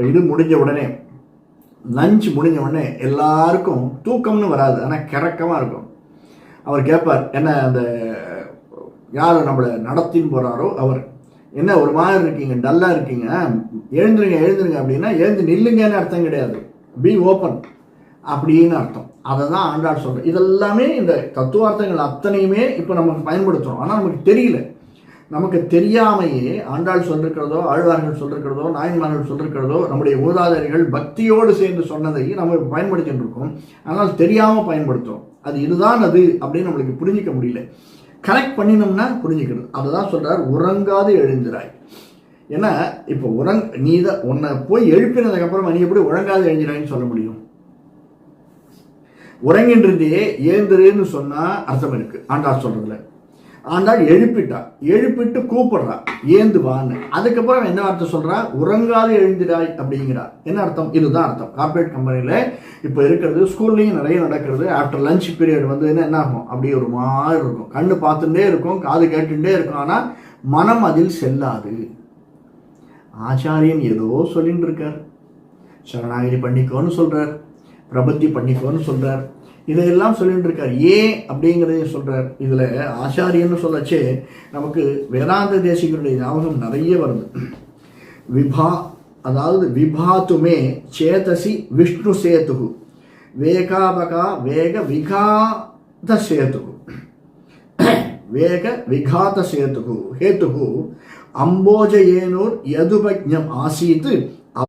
இது முடிஞ்ச உடனே, லஞ்ச் முடிஞ்ச உடனே எல்லாருக்கும் தூக்கம்னு வராது, ஆனால் கிறக்கமாக இருக்கும். அவர் கேட்பார், என்ன அந்த யார் நம்மளை நடத்தின்னு போகிறாரோ அவர், என்ன ஒரு மாதிரி இருக்கீங்க, டல்லாக இருக்கீங்க, எழுந்துருங்க அப்படின்னா எழுந்து நில்லுங்கன்னு அர்த்தம் கிடையாது, பி ஓப்பன் அப்படின்னு அர்த்தம். அதை தான் ஆண்டாள் சொல்கிறேன். இதெல்லாமே இந்த தத்துவார்த்தங்கள் அத்தனையுமே இப்போ நமக்கு பயன்படுத்துகிறோம், ஆனால் நமக்கு தெரியல. நமக்கு தெரியாமையே ஆண்டாள் சொல்லிருக்கிறதோ, ஆழ்வார்கள் சொல்லிருக்கிறதோ, நாயன்மார்கள் சொல்லிருக்கிறதோ, நம்முடைய மூதாதையர்கள் பக்தியோடு சேர்ந்து சொன்னதை நம்ம பயன்படுத்திட்டு இருக்கோம். ஆனால் தெரியாமல் பயன்படுத்துகிறோம். அது இதுதான் அது அப்படின்னு நம்மளுக்கு புரிஞ்சிக்க முடியல. கனெக்ட் பண்ணினோம்னா புரிஞ்சுக்கிறது. அதை தான் சொல்கிறார், உறங்காது எழுந்திராய். ஏன்னா இப்போ நீ தான் உன்னை போய் எழுப்பினதுக்கப்புறமா நீ எப்படி உறங்காது எழுந்திராயின்னு சொல்ல முடியும்? உறங்கின்றதே ஏந்திருன்னு சொன்னால் அர்த்தம் இருக்குது ஆண்டாள் சொல்கிறதுல. ஆண்டாள் எழுப்பிட்டு கூப்பிடுறா ஏந்து வான்னு. அதுக்கப்புறம் என்ன அர்த்தம் சொல்கிறா? உறங்காது எழுந்திராய் அப்படிங்கிறா. என்ன அர்த்தம்? இதுதான் அர்த்தம். கார்பரேட் கம்பெனியில் இப்போ இருக்கிறது, ஸ்கூல்லையும் நிறைய நடக்கிறது. ஆஃப்டர் லஞ்ச் பீரியட் வந்து என்ன ஆகும், அப்படியே ஒரு மாதிரி இருக்கும், கண்ணு பார்த்துட்டே இருக்கும், காது கேட்டுட்டே இருக்கும், ஆனால் மனம் அதில் செல்லாது. ஆச்சாரியன் ஏதோ சொல்லிட்டு இருக்கார், சரணாகதி பண்ணிக்கோன்னு சொல்கிறார், பிரபத்தி பண்ணிக்கோன்னு சொல்கிறார், இதையெல்லாம் சொல்லிட்டு இருக்கார். ஏன் அப்படிங்கிறதையும் சொல்கிறார். இதில் ஆச்சாரியன்னு சொல்லச்சே நமக்கு வேதாந்த தேசிகருடைய ஞாபகம் நிறைய வருது. அதாவது விபாத்துமே சேதசி விஷ்ணு சேது வேகாபகா வேக விகாத சேது வேக விகாத சேது ஹேத்து அம்போஜயேனோர் யதுபஜ்ஞம் ஆசீத்